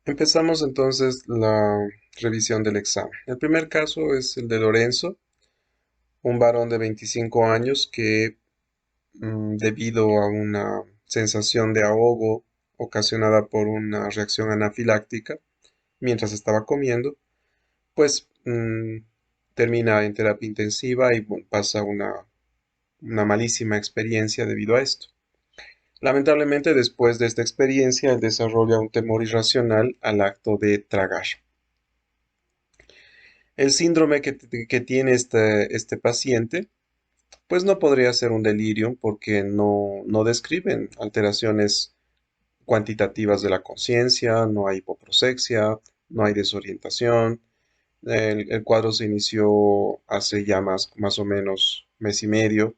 Empezamos entonces la revisión del examen. El primer caso es el de Lorenzo, un varón de 25 años que, debido a una sensación de ahogo ocasionada por una reacción anafiláctica mientras estaba comiendo, pues termina en terapia intensiva y bueno, pasa una malísima experiencia debido a esto. Lamentablemente, después de esta experiencia, él desarrolla un temor irracional al acto de tragar. El síndrome que tiene este paciente, pues no podría ser un delirio porque no describen alteraciones cuantitativas de la conciencia, no hay hipoprosexia, no hay desorientación. El cuadro se inició hace ya más o menos mes y medio.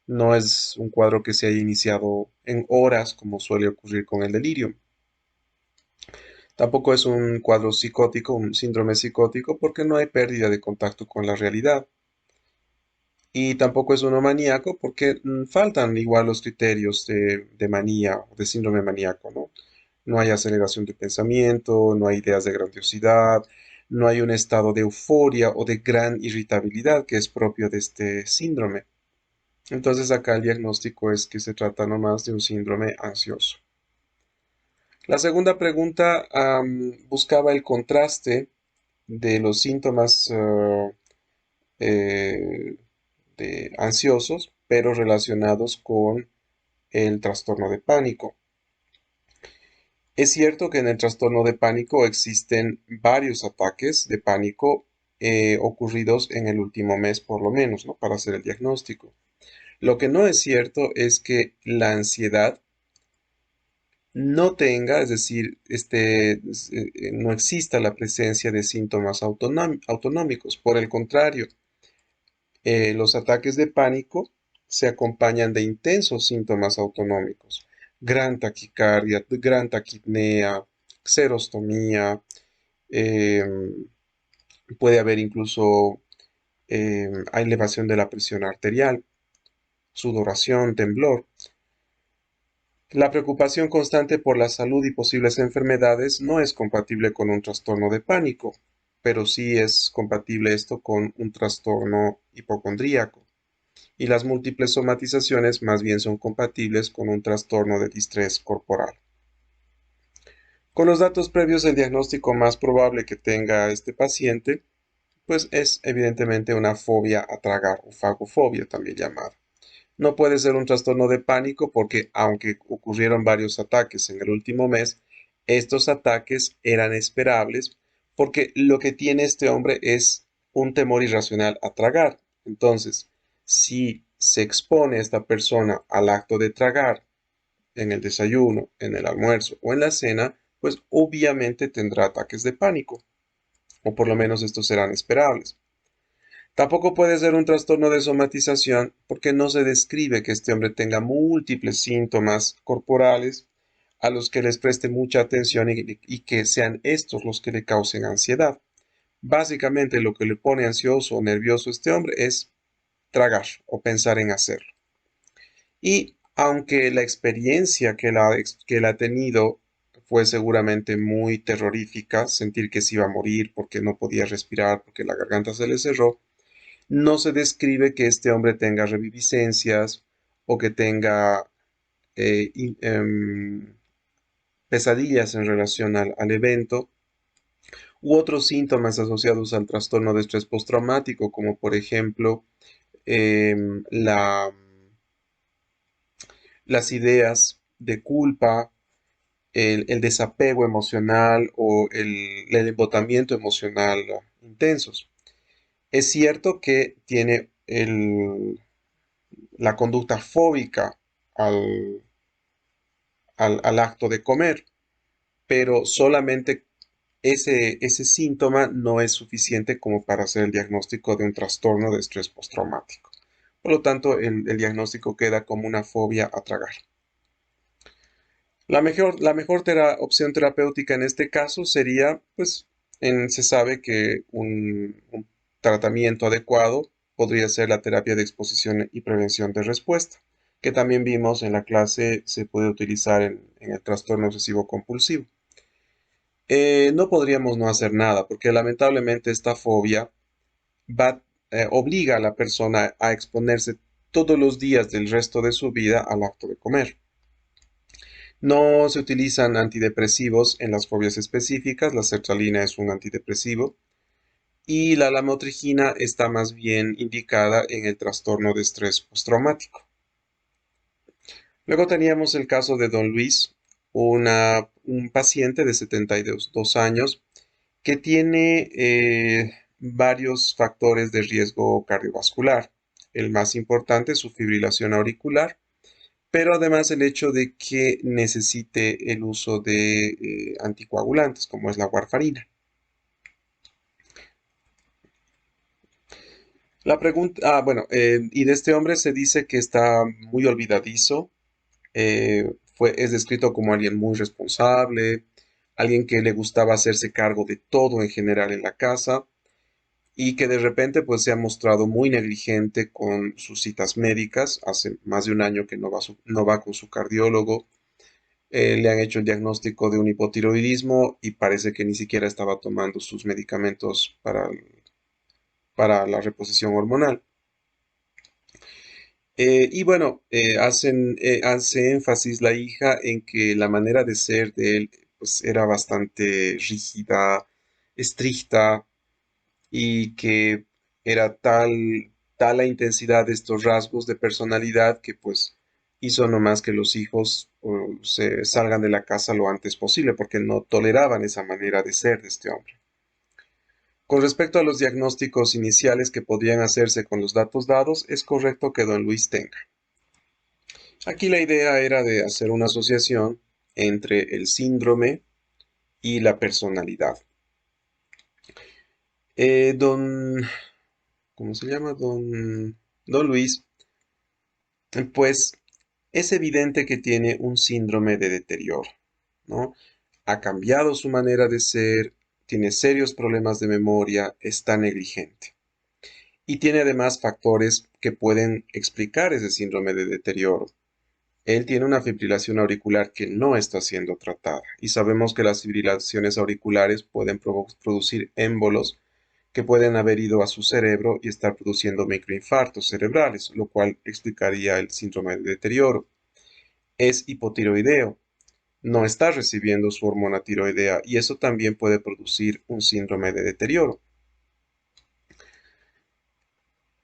No es un cuadro que se haya iniciado en horas como suele ocurrir con el delirio. Tampoco es un cuadro psicótico, un síndrome psicótico, porque no hay pérdida de contacto con la realidad. Y tampoco es uno maníaco porque faltan igual los criterios de manía o de síndrome maníaco, ¿no? No hay aceleración de pensamiento, no hay ideas de grandiosidad, no hay un estado de euforia o de gran irritabilidad que es propio de este síndrome. Entonces acá el diagnóstico es que se trata nomás de un síndrome ansioso. La segunda pregunta buscaba el contraste de los síntomas eh, ansiosos, pero relacionados con el trastorno de pánico. Es cierto que en el trastorno de pánico existen varios ataques de pánico ocurridos en el último mes por lo menos, ¿no? Para hacer el diagnóstico. Lo que no es cierto es que la ansiedad no tenga, es decir, no exista la presencia de síntomas autonómicos. Por el contrario, los ataques de pánico se acompañan de intensos síntomas autonómicos, gran taquicardia, gran taquipnea, xerostomía, eh, puede haber incluso elevación de la presión arterial, sudoración, temblor. La preocupación constante por la salud y posibles enfermedades no es compatible con un trastorno de pánico, pero sí es compatible esto con un trastorno hipocondríaco. Y las múltiples somatizaciones más bien son compatibles con un trastorno de distrés corporal. Con los datos previos, el diagnóstico más probable que tenga este paciente, pues es evidentemente una fobia a tragar o fagofobia también llamada. No puede ser un trastorno de pánico porque aunque ocurrieron varios ataques en el último mes, estos ataques eran esperables porque lo que tiene este hombre es un temor irracional a tragar. Entonces, si se expone esta persona al acto de tragar en el desayuno, en el almuerzo o en la cena, pues obviamente tendrá ataques de pánico, o por lo menos estos serán esperables. Tampoco puede ser un trastorno de somatización porque no se describe que este hombre tenga múltiples síntomas corporales a los que les preste mucha atención y que sean estos los que le causen ansiedad. Básicamente lo que le pone ansioso o nervioso a este hombre es tragar o pensar en hacerlo. Y aunque la experiencia que él ha tenido fue seguramente muy terrorífica, sentir que se iba a morir porque no podía respirar, porque la garganta se le cerró, no se describe que este hombre tenga reviviscencias o que tenga pesadillas en relación al evento u otros síntomas asociados al trastorno de estrés postraumático, como por ejemplo la, las ideas de culpa, el desapego emocional o el embotamiento emocional intensos. Es cierto que tiene la conducta fóbica al, al acto de comer, pero solamente ese síntoma no es suficiente como para hacer el diagnóstico de un trastorno de estrés postraumático. Por lo tanto, el diagnóstico queda como una fobia a tragar. La mejor opción terapéutica en este caso sería, pues, se sabe que un tratamiento adecuado podría ser la terapia de exposición y prevención de respuesta, que también vimos en la clase se puede utilizar en el trastorno obsesivo compulsivo. No podríamos no hacer nada, porque lamentablemente esta fobia va, obliga a la persona a exponerse todos los días del resto de su vida al acto de comer. No se utilizan antidepresivos en las fobias específicas, la sertralina es un antidepresivo y la lamotrigina está más bien indicada en el trastorno de estrés postraumático. Luego teníamos el caso de don Luis, un paciente de 72 años que tiene varios factores de riesgo cardiovascular. El más importante es su fibrilación auricular, pero además el hecho de que necesite el uso de anticoagulantes, como es la warfarina. La pregunta, bueno, y de este hombre se dice que está muy olvidadizo, es descrito como alguien muy responsable, alguien que le gustaba hacerse cargo de todo en general en la casa y que de repente pues se ha mostrado muy negligente con sus citas médicas. Hace más de un año que no va con su cardiólogo. Le han hecho el diagnóstico de un hipotiroidismo y parece que ni siquiera estaba tomando sus medicamentos para la reposición hormonal. Y bueno, hace énfasis la hija en que la manera de ser de él pues, era bastante rígida, estricta, y que era tal la intensidad de estos rasgos de personalidad que pues hizo nomás que los hijos se salgan de la casa lo antes posible porque no toleraban esa manera de ser de este hombre. Con respecto a los diagnósticos iniciales que podrían hacerse con los datos dados, es correcto que don Luis tenga. Aquí la idea era de hacer una asociación entre el síndrome y la personalidad. Don, ¿cómo se llama? Don Luis, pues es evidente que tiene un síndrome de deterioro, ¿no? Ha cambiado su manera de ser, tiene serios problemas de memoria, está negligente. Y tiene además factores que pueden explicar ese síndrome de deterioro. Él tiene una fibrilación auricular que no está siendo tratada y sabemos que las fibrilaciones auriculares pueden producir émbolos que pueden haber ido a su cerebro y estar produciendo microinfartos cerebrales, lo cual explicaría el síndrome de deterioro. Es hipotiroideo, no está recibiendo su hormona tiroidea y eso también puede producir un síndrome de deterioro.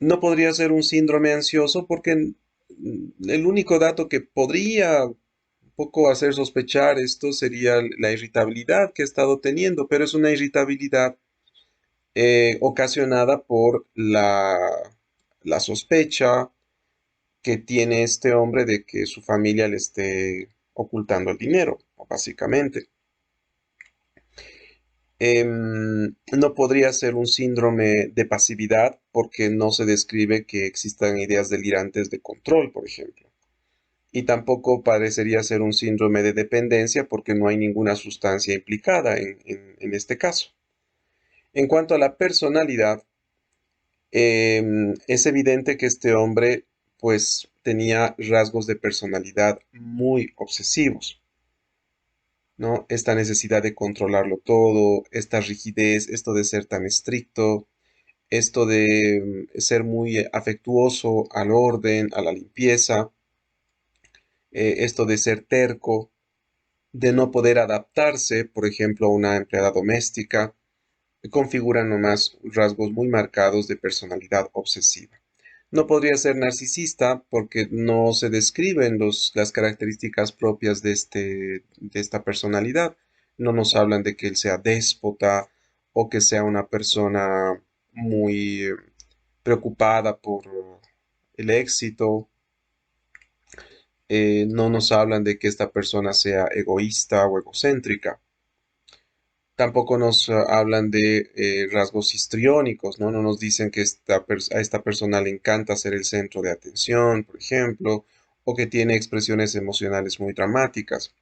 No podría ser un síndrome ansioso porque el único dato que podría un poco hacer sospechar esto sería la irritabilidad que ha estado teniendo, pero es una irritabilidad ocasionada por la sospecha que tiene este hombre de que su familia le esté ocultando el dinero, básicamente. No podría ser un síndrome de pasividad porque no se describe que existan ideas delirantes de control, por ejemplo. Y tampoco parecería ser un síndrome de dependencia porque no hay ninguna sustancia implicada en este caso. En cuanto a la personalidad, es evidente que este hombre pues tenía rasgos de personalidad muy obsesivos, ¿no? Esta necesidad de controlarlo todo, esta rigidez, esto de ser tan estricto, esto de ser muy afectuoso al orden, a la limpieza, esto de ser terco, de no poder adaptarse, por ejemplo, a una empleada doméstica, configuran nomás rasgos muy marcados de personalidad obsesiva. No podría ser narcisista porque no se describen las características propias de esta personalidad. No nos hablan de que él sea déspota o que sea una persona muy preocupada por el éxito. No nos hablan de que esta persona sea egoísta o egocéntrica. Tampoco nos hablan de rasgos histriónicos, ¿no? No nos dicen que a esta persona le encanta ser el centro de atención, por ejemplo, o que tiene expresiones emocionales muy dramáticas.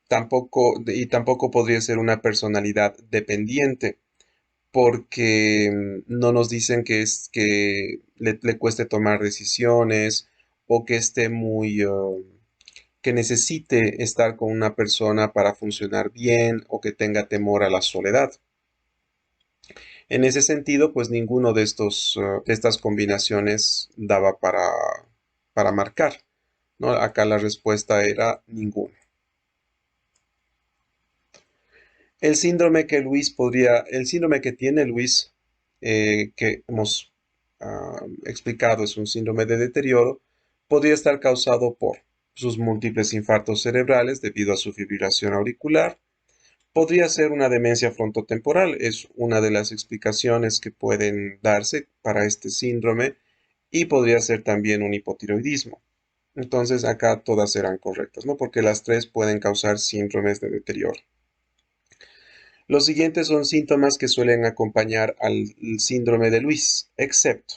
Tampoco podría ser una personalidad dependiente, porque no nos dicen que le cueste tomar decisiones o que esté muy que necesite estar con una persona para funcionar bien o que tenga temor a la soledad. En ese sentido, pues ninguno de de estas combinaciones daba para marcar, ¿no? Acá la respuesta era ninguno. El síndrome que tiene Luis, que hemos explicado, es un síndrome de deterioro, podría estar causado por sus múltiples infartos cerebrales debido a su fibrilación auricular. Podría ser una demencia frontotemporal, es una de las explicaciones que pueden darse para este síndrome, y podría ser también un hipotiroidismo. Entonces acá todas serán correctas, ¿no? Porque las tres pueden causar síndromes de deterioro. Los siguientes son síntomas que suelen acompañar al síndrome de Luis, excepto,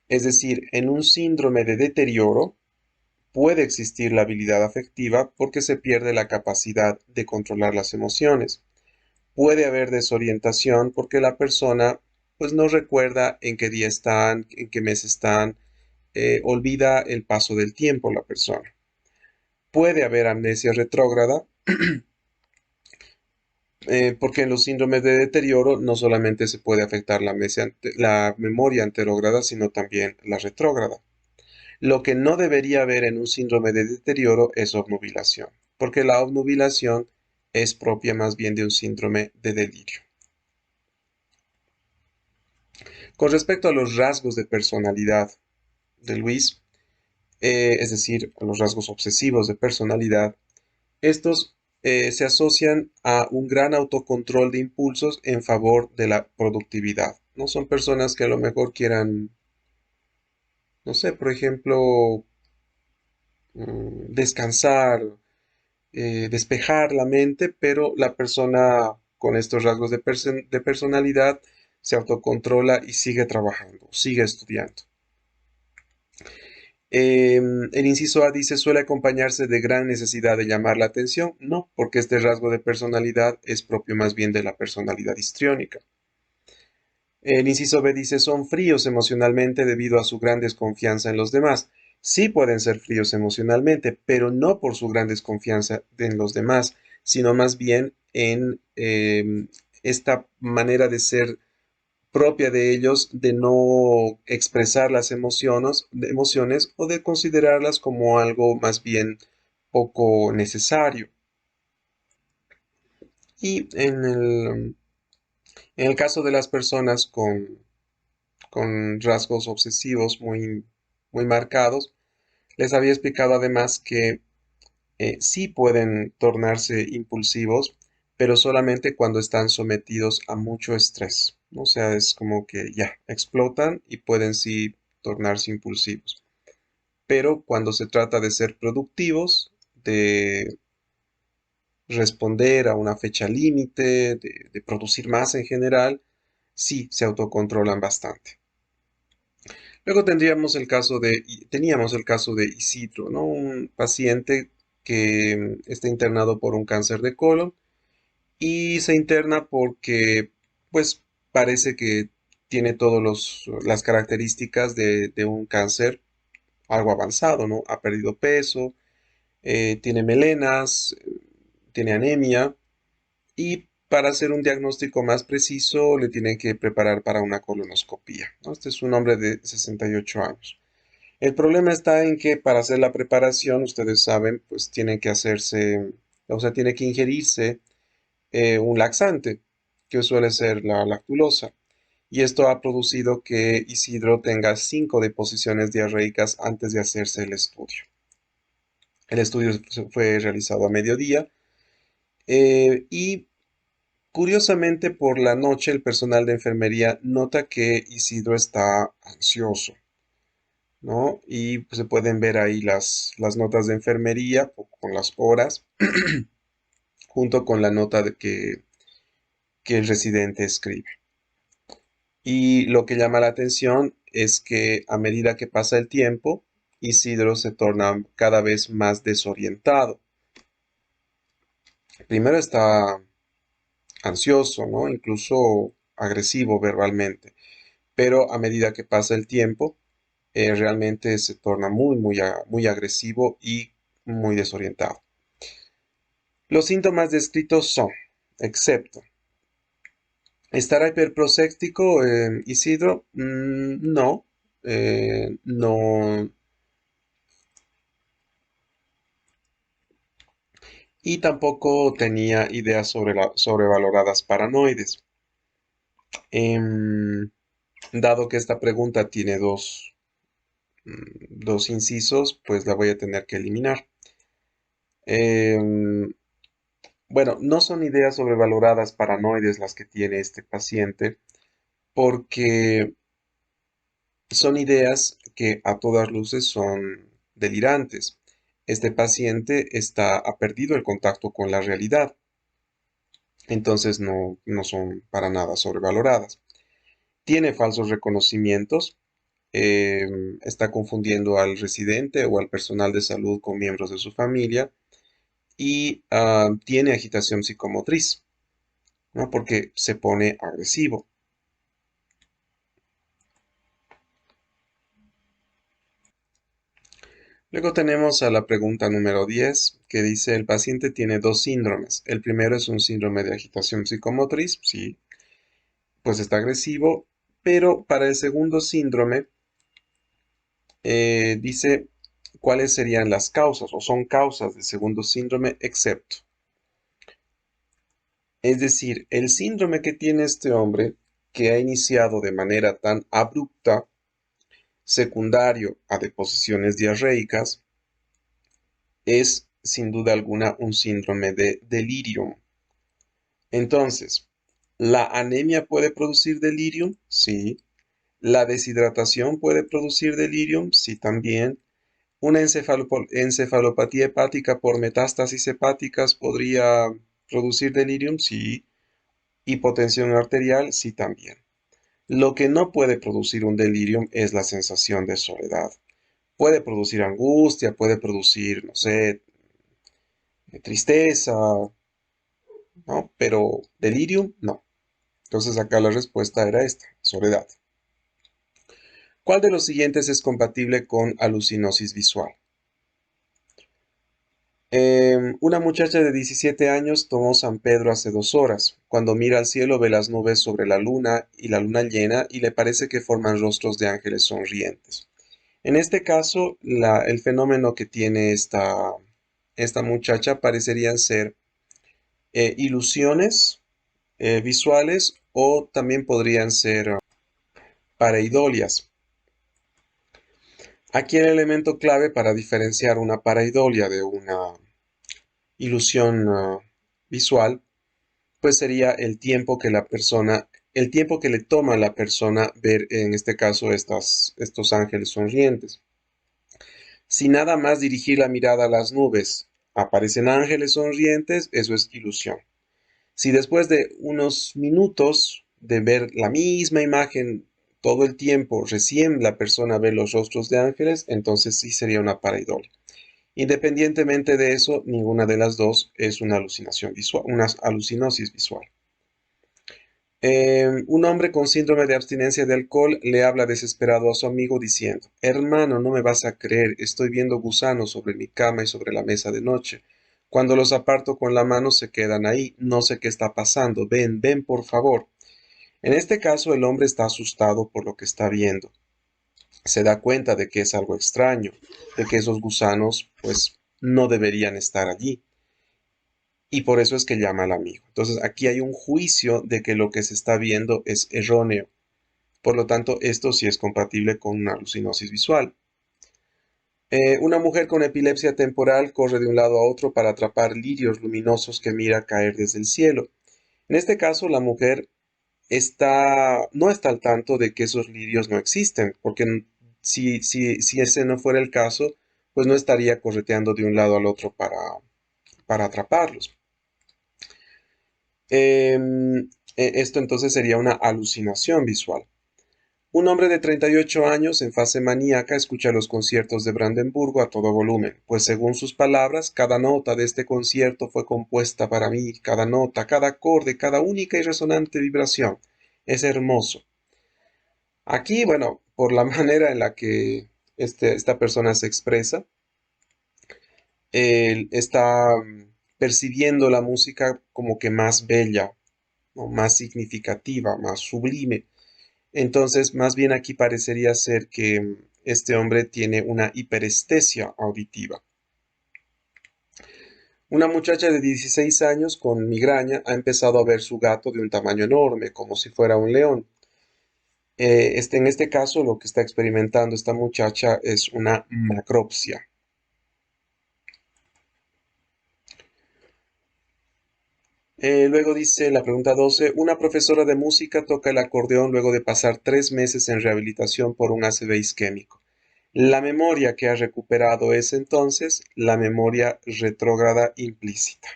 es decir, en un síndrome de deterioro puede existir la habilidad afectiva porque se pierde la capacidad de controlar las emociones. Puede haber desorientación porque la persona pues no recuerda en qué día están, en qué mes están, olvida el paso del tiempo la persona. Puede haber amnesia retrógrada, porque en los síndromes de deterioro no solamente se puede afectar la memoria anterógrada, sino también la retrógrada. Lo que no debería haber en un síndrome de deterioro es obnubilación, porque la obnubilación es propia más bien de un síndrome de delirio. Con respecto a los rasgos de personalidad de Luis, es decir, a los rasgos obsesivos de personalidad, estos se asocian a un gran autocontrol de impulsos en favor de la productividad. No son personas que a lo mejor quieran, no sé, por ejemplo, descansar, despejar la mente, pero la persona con estos rasgos de personalidad se autocontrola y sigue trabajando, sigue estudiando. El inciso A dice suele acompañarse de gran necesidad de llamar la atención. No, porque este rasgo de personalidad es propio más bien de la personalidad histriónica. El inciso B dice son fríos emocionalmente debido a su gran desconfianza en los demás. Sí pueden ser fríos emocionalmente, pero no por su gran desconfianza en los demás, sino más bien en esta manera de ser propia de ellos, de no expresar las emociones o de considerarlas como algo más bien poco necesario. Y en el caso de las personas con rasgos obsesivos muy marcados, les había explicado además que sí pueden tornarse impulsivos, pero solamente cuando están sometidos a mucho estrés, ¿no? O sea, es como que ya explotan y pueden sí tornarse impulsivos. Pero cuando se trata de ser productivos, de responder a una fecha límite, de producir más en general, sí se autocontrolan bastante. Luego teníamos el caso de Isidro, ¿no? Un paciente que está internado por un cáncer de colon y se interna porque, pues, parece que tiene todas las características de un cáncer algo avanzado, ¿no? Ha perdido peso, tiene melenas, tiene anemia, y para hacer un diagnóstico más preciso le tienen que preparar para una colonoscopía, ¿no? Este es un hombre de 68 años. El problema está en que para hacer la preparación, ustedes saben, pues tienen que hacerse, o sea, tiene que ingerirse un laxante, que suele ser la lactulosa. Y esto ha producido que Isidro tenga 5 deposiciones diarreicas antes de hacerse el estudio. El estudio fue realizado a mediodía, y curiosamente por la noche el personal de enfermería nota que Isidro está ansioso, ¿no? Y pues, se pueden ver ahí las notas de enfermería con las horas, junto con la nota que el residente escribe. Y lo que llama la atención es que a medida que pasa el tiempo, Isidro se torna cada vez más desorientado. Primero está ansioso, ¿no? Incluso agresivo verbalmente, pero a medida que pasa el tiempo, realmente se torna muy agresivo y muy desorientado. Los síntomas descritos son, excepto, ¿estará hiperproséptico, Isidro? No, no, y tampoco tenía ideas sobrevaloradas paranoides. Em, Dado que esta pregunta tiene dos incisos, pues la voy a tener que eliminar. Em, bueno, no son ideas sobrevaloradas paranoides las que tiene este paciente, porque son ideas que a todas luces son delirantes. Este paciente ha perdido el contacto con la realidad, entonces no son para nada sobrevaloradas. Tiene falsos reconocimientos, está confundiendo al residente o al personal de salud con miembros de su familia y tiene agitación psicomotriz, ¿no? Porque se pone agresivo. Luego tenemos a la pregunta número 10, que dice, el paciente tiene dos síndromes. El primero es un síndrome de agitación psicomotriz, sí, pues está agresivo, pero para el segundo síndrome dice cuáles serían las causas o son causas del segundo síndrome, excepto. Es decir, el síndrome que tiene este hombre, que ha iniciado de manera tan abrupta, secundario a deposiciones diarreicas, es sin duda alguna un síndrome de delirium. Entonces, ¿la anemia puede producir delirium? Sí. ¿La deshidratación puede producir delirium? Sí, también. ¿Una encefalopatía hepática por metástasis hepáticas podría producir delirium? Sí. ¿Hipotensión arterial? Sí, también. Lo que no puede producir un delirium es la sensación de soledad. Puede producir angustia, puede producir, no sé, tristeza, ¿no? Pero delirium, no. Entonces acá la respuesta era esta, soledad. ¿Cuál de los siguientes es compatible con alucinosis visual? Una muchacha de 17 años tomó San Pedro hace 2 horas. Cuando mira al cielo ve las nubes sobre la luna y la luna llena y le parece que forman rostros de ángeles sonrientes. En este caso, el fenómeno que tiene esta muchacha parecerían ser ilusiones visuales o también podrían ser pareidolias. Aquí el elemento clave para diferenciar una pareidolia de una ilusión visual, pues sería el tiempo que le toma a la persona ver en este caso estos ángeles sonrientes. Si nada más dirigir la mirada a las nubes aparecen ángeles sonrientes, eso es ilusión. Si después de unos minutos de ver la misma imagen todo el tiempo, recién la persona ve los rostros de ángeles, entonces sí sería una pareidolia. Independientemente de eso, ninguna de las dos es una alucinación visual, una alucinosis visual. Un hombre con síndrome de abstinencia de alcohol le habla desesperado a su amigo diciendo, hermano, no me vas a creer, estoy viendo gusanos sobre mi cama y sobre la mesa de noche. Cuando los aparto con la mano se quedan ahí, no sé qué está pasando, ven, ven por favor. En este caso el hombre está asustado por lo que está viendo. Se da cuenta de que es algo extraño, de que esos gusanos pues no deberían estar allí. Y por eso es que llama al amigo. Entonces aquí hay un juicio de que lo que se está viendo es erróneo. Por lo tanto, esto sí es compatible con una alucinosis visual. Una mujer con epilepsia temporal corre de un lado a otro para atrapar lirios luminosos que mira caer desde el cielo. En este caso, la mujer no está al tanto de que esos lirios no existen, porque si ese no fuera el caso, pues no estaría correteando de un lado al otro para atraparlos. Esto entonces sería una alucinación visual. Un hombre de 38 años en fase maníaca escucha los conciertos de Brandenburgo a todo volumen, pues según sus palabras, cada nota de este concierto fue compuesta para mí, cada nota, cada acorde, cada única y resonante vibración. Es hermoso. Aquí, bueno, por la manera en la que esta persona se expresa, Él está percibiendo la música como que más bella, ¿no? Más significativa, más sublime. Entonces, más bien aquí parecería ser que este hombre tiene una hiperestesia auditiva. Una muchacha de 16 años con migraña ha empezado a ver su gato de un tamaño enorme, como si fuera un león. En este caso, lo que está experimentando esta muchacha es una macropsia. Luego dice la pregunta 12, una profesora de música toca el acordeón luego de pasar 3 meses en rehabilitación por un ACV isquémico. La memoria que ha recuperado es entonces la memoria retrógrada implícita,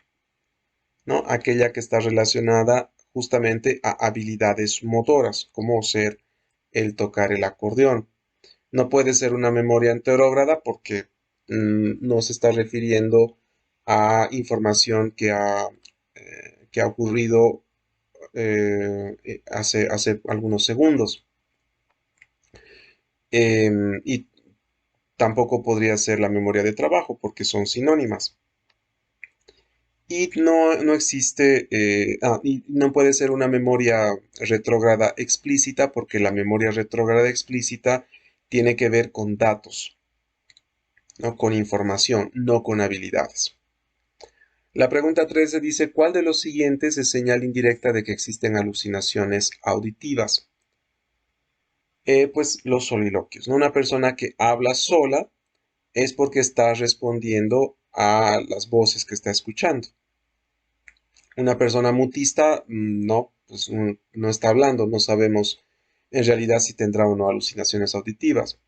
¿no? Aquella que está relacionada justamente a habilidades motoras, como ser el tocar el acordeón. No puede ser una memoria anterógrada porque no se está refiriendo a información que ha ocurrido hace algunos segundos. Y tampoco podría ser la memoria de trabajo porque son sinónimas. Y no existe, y no puede ser una memoria retrógrada explícita porque la memoria retrógrada explícita tiene que ver con datos, ¿no? Con información, no con habilidades. La pregunta 13 dice, ¿cuál de los siguientes es señal indirecta de que existen alucinaciones auditivas? Pues los soliloquios, ¿no? Una persona que habla sola es porque está respondiendo a las voces que está escuchando. Una persona mutista, no, pues no está hablando, no sabemos en realidad si tendrá o no alucinaciones auditivas.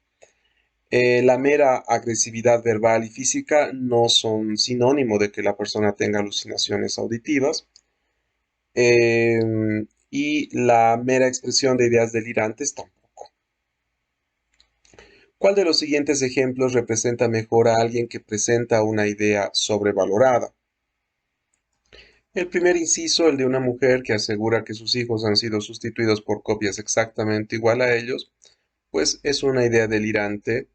La mera agresividad verbal y física no son sinónimo de que la persona tenga alucinaciones auditivas. Y la mera expresión de ideas delirantes tampoco. ¿Cuál de los siguientes ejemplos representa mejor a alguien que presenta una idea sobrevalorada? El primer inciso, el de una mujer que asegura que sus hijos han sido sustituidos por copias exactamente igual a ellos, pues es una idea delirante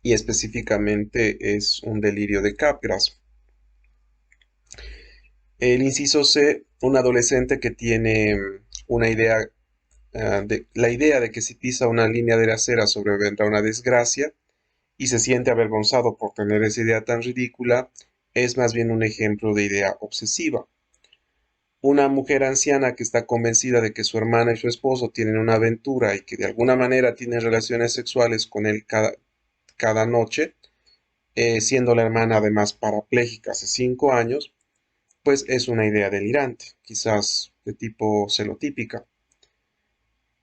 y específicamente es un delirio de Capgras. El inciso C, un adolescente que tiene una idea, la idea de que si pisa una línea de la acera sobrevendrá una desgracia y se siente avergonzado por tener esa idea tan ridícula, es más bien un ejemplo de idea obsesiva. Una mujer anciana que está convencida de que su hermana y su esposo tienen una aventura y que de alguna manera tienen relaciones sexuales con él cada noche, siendo la hermana además parapléjica hace 5 años, pues es una idea delirante, quizás de tipo celotípica.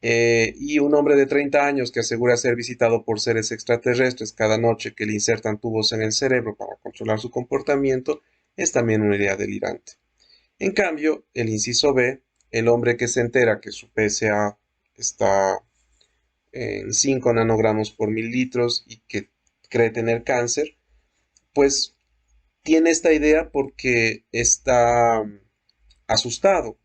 Y un hombre de 30 años que asegura ser visitado por seres extraterrestres cada noche que le insertan tubos en el cerebro para controlar su comportamiento, es también una idea delirante. En cambio, el inciso B, el hombre que se entera que su PSA está en 5 nanogramos por mililitros y que cree tener cáncer, pues tiene esta idea porque está asustado.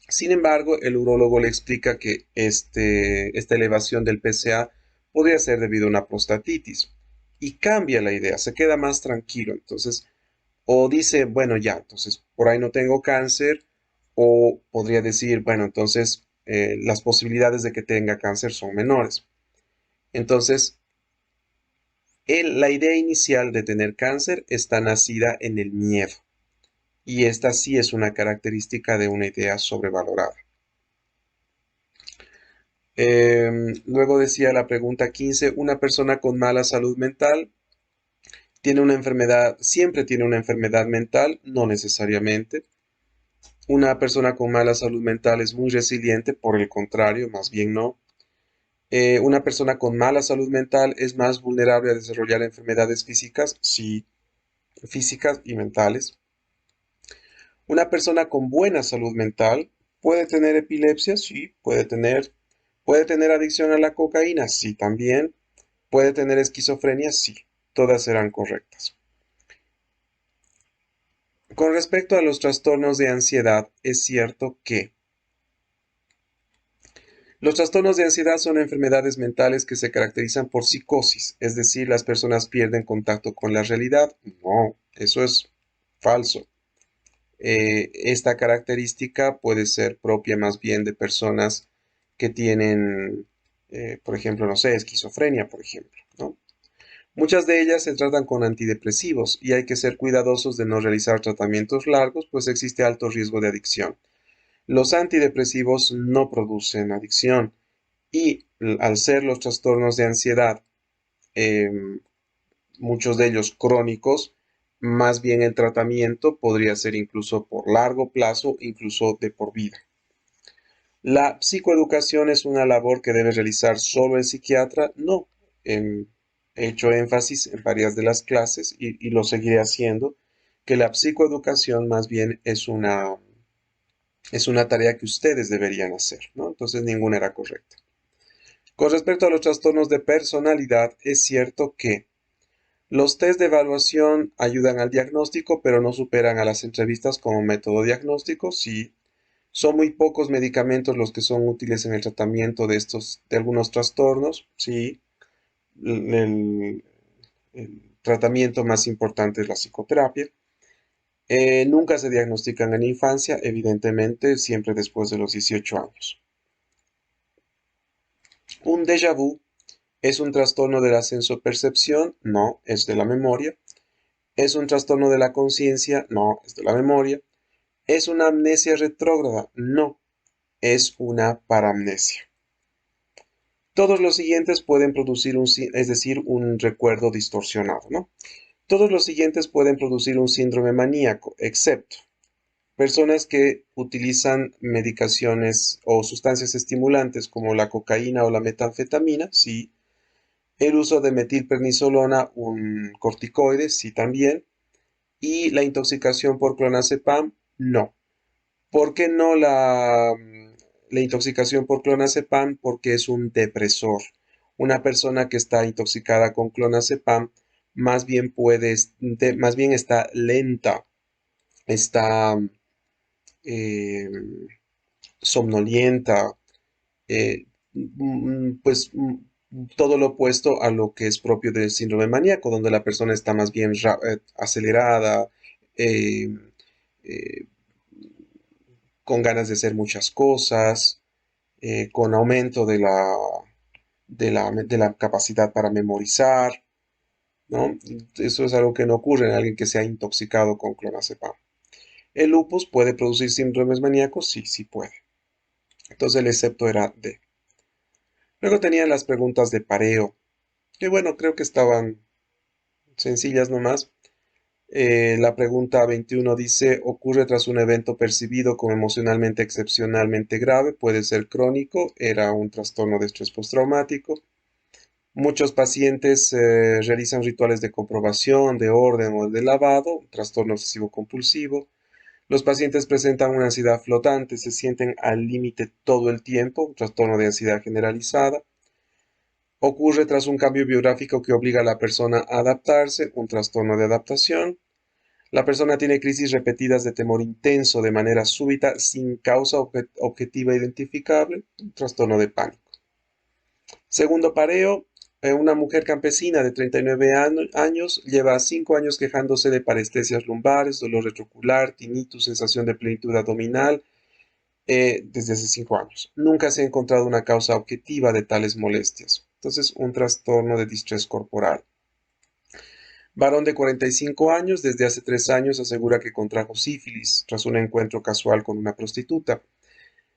Sin embargo, el urólogo le explica que esta elevación del PSA podría ser debido a una prostatitis y cambia la idea, se queda más tranquilo. Entonces, o dice, bueno, ya, entonces por ahí no tengo cáncer, o podría decir, bueno, entonces las posibilidades de que tenga cáncer son menores. Entonces, la idea inicial de tener cáncer está nacida en el miedo, y esta sí es una característica de una idea sobrevalorada. Luego decía la pregunta 15, una persona con mala salud mental tiene una enfermedad, siempre tiene una enfermedad mental, no necesariamente. Una persona con mala salud mental es muy resiliente, por el contrario, más bien no. Una persona con mala salud mental es más vulnerable a desarrollar enfermedades físicas, sí, físicas y mentales. Una persona con buena salud mental puede tener epilepsia, sí, puede tener adicción a la cocaína, sí, también. Puede tener esquizofrenia, sí, todas serán correctas. Con respecto a los trastornos de ansiedad, es cierto que Los trastornos de ansiedad son enfermedades mentales que se caracterizan por psicosis, es decir, las personas pierden contacto con la realidad. No, eso es falso. Esta característica puede ser propia más bien de personas que tienen, por ejemplo, no sé, esquizofrenia, por ejemplo, ¿no? Muchas de ellas se tratan con antidepresivos y hay que ser cuidadosos de no realizar tratamientos largos, pues existe alto riesgo de adicción. Los antidepresivos no producen adicción y al ser los trastornos de ansiedad, eh, muchos de ellos crónicos, más bien el tratamiento podría ser incluso por largo plazo, incluso de por vida. ¿La psicoeducación es una labor que debe realizar solo el psiquiatra? No. He hecho énfasis en varias de las clases y lo seguiré haciendo, que la psicoeducación más bien es una tarea que ustedes deberían hacer, ¿no? Entonces ninguna era correcta. Con respecto a los trastornos de personalidad, es cierto que los test de evaluación ayudan al diagnóstico, pero no superan a las entrevistas como método diagnóstico. Sí, son muy pocos medicamentos los que son útiles en el tratamiento de algunos trastornos. Sí, el, el tratamiento más importante es la psicoterapia. Nunca se diagnostican en infancia, evidentemente, siempre después de los 18 años. Un déjà vu es un trastorno de la sensopercepción, no, es de la memoria. ¿Es un trastorno de la conciencia? No, es de la memoria. ¿Es una amnesia retrógrada? No, es una paramnesia. Todos los siguientes pueden producir es decir, un recuerdo distorsionado, ¿no? Todos los siguientes pueden producir un síndrome maníaco, excepto personas que utilizan medicaciones o sustancias estimulantes como la cocaína o la metanfetamina, sí. El uso de metilprednisolona, un corticoide, sí también. Y la intoxicación por clonazepam, no. ¿Por qué no la intoxicación por clonazepam? Porque es un depresor. Una persona que está intoxicada con clonazepam más bien está lenta, está eh, somnolienta, eh, pues todo lo opuesto a lo que es propio del síndrome maníaco, donde la persona está más bien acelerada, eh, eh, con ganas de hacer muchas cosas, con aumento de la capacidad para memorizar, ¿no? Eso es algo que no ocurre en alguien que se ha intoxicado con clonazepam. ¿El lupus puede producir síndromes maníacos? Sí, sí puede. Entonces el excepto era D. Luego tenían las preguntas de pareo, que bueno, creo que estaban sencillas nomás. La pregunta 21 dice, ocurre tras un evento percibido como emocionalmente excepcionalmente grave, puede ser crónico, era un trastorno de estrés postraumático. Muchos pacientes realizan rituales de comprobación, de orden o de lavado, trastorno obsesivo compulsivo. Los pacientes presentan una ansiedad flotante, se sienten al límite todo el tiempo, trastorno de ansiedad generalizada. Ocurre tras un cambio biográfico que obliga a la persona a adaptarse, un trastorno de adaptación. La persona tiene crisis repetidas de temor intenso de manera súbita sin causa objetiva identificable, un trastorno de pánico. Segundo pareo, una mujer campesina de 39 años lleva 5 años quejándose de parestesias lumbares, dolor retrocular, tinnitus, sensación de plenitud abdominal, desde hace 5 años. Nunca se ha encontrado una causa objetiva de tales molestias. Entonces, un trastorno de distrés corporal. Varón de 45 años, desde hace 3 años asegura que contrajo sífilis tras un encuentro casual con una prostituta.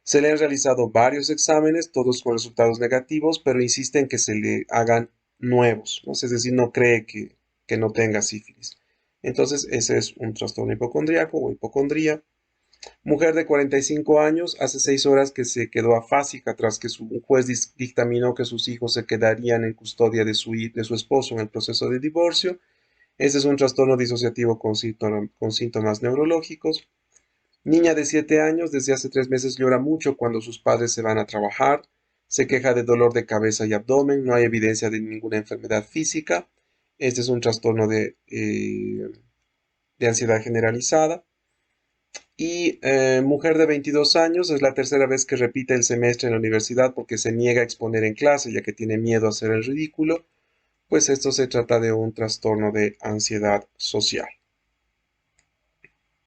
Se le han realizado varios exámenes, todos con resultados negativos, pero insiste en que se le hagan nuevos, ¿no? Es decir, no cree que no tenga sífilis. Entonces, ese es un trastorno hipocondríaco o hipocondría. Mujer de 45 años, hace 6 horas que se quedó afásica tras que un juez dictaminó que sus hijos se quedarían en custodia de su esposo en el proceso de divorcio. Este es un trastorno disociativo con síntomas neurológicos. Niña de 7 años, desde hace 3 meses llora mucho cuando sus padres se van a trabajar. Se queja de dolor de cabeza y abdomen. No hay evidencia de ninguna enfermedad física. Este es un trastorno de ansiedad generalizada. Y mujer de 22 años, es la tercera vez que repite el semestre en la universidad porque se niega a exponer en clase ya que tiene miedo a hacer el ridículo. Pues esto se trata de un trastorno de ansiedad social.